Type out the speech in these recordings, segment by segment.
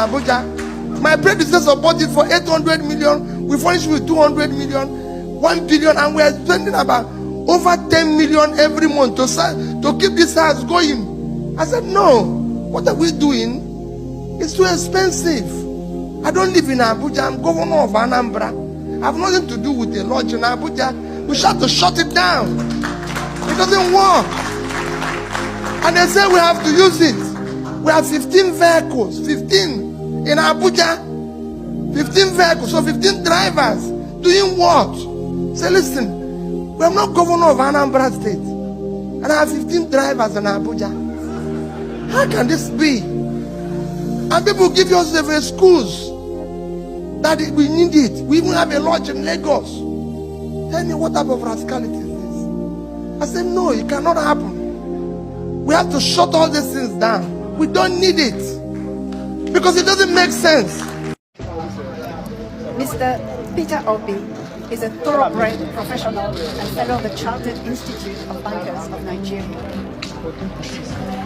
Abuja. My predecessor bought it for 800 million. We furnished with 200 million, 1 billion, and we are spending about over 10 million every month to keep this house going. I said, no, what are we doing? It's too expensive. I don't live in Abuja. I'm governor of Anambra. I have nothing to do with the lodge in Abuja. We have to shut it down. It doesn't work. And they say we have to use it. We have 15 vehicles, 15 in Abuja. 15 vehicles, so 15 drivers. Doing what? Say, listen, we are not governor of Anambra State. And I have 15 drivers in Abuja. How can this be? And people give us the schools that we need it. We even have a lodge in Lagos. Tell me, what type of rascality is this? I said, no, it cannot happen. We have to shut all these things down. We don't need it. Because it doesn't make sense. Mr. Peter Obi is a thoroughbred professional and fellow of the Chartered Institute of Bankers of Nigeria.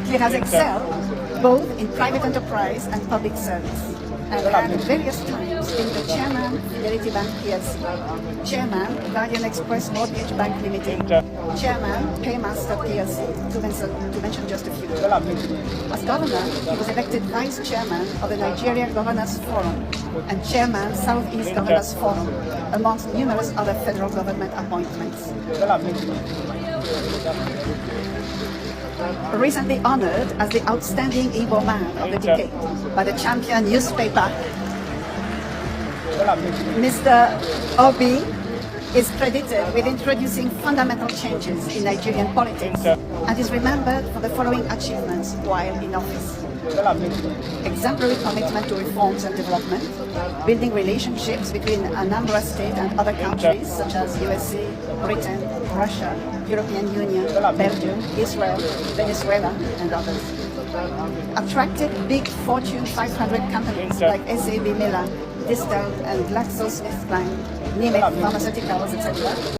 He has excelled both in private enterprise and public service, and had at various times been the chairman of Fidelity Bank PLC, chairman Guardian Express Mortgage Bank Limited, chairman Paymaster PLC, to mention just a few. As governor, he was elected vice chairman of the Nigeria Governors Forum and chairman Southeast Governors Forum, amongst numerous other federal government appointments. Recently honored as the outstanding Igbo man of the decade by the Champion newspaper, Mr. Obi is credited with introducing fundamental changes in Nigerian politics and is remembered for the following achievements while in office: exemplary commitment to reforms and development, building relationships between Anambra State and other countries such as USA, Britain, Russia, European Union, Belgium, Israel, Venezuela, and others. Attracted big Fortune 500 companies like SAB Miller, Distel, and GlaxoSmithKline, Nemeth Pharmaceuticals, etc.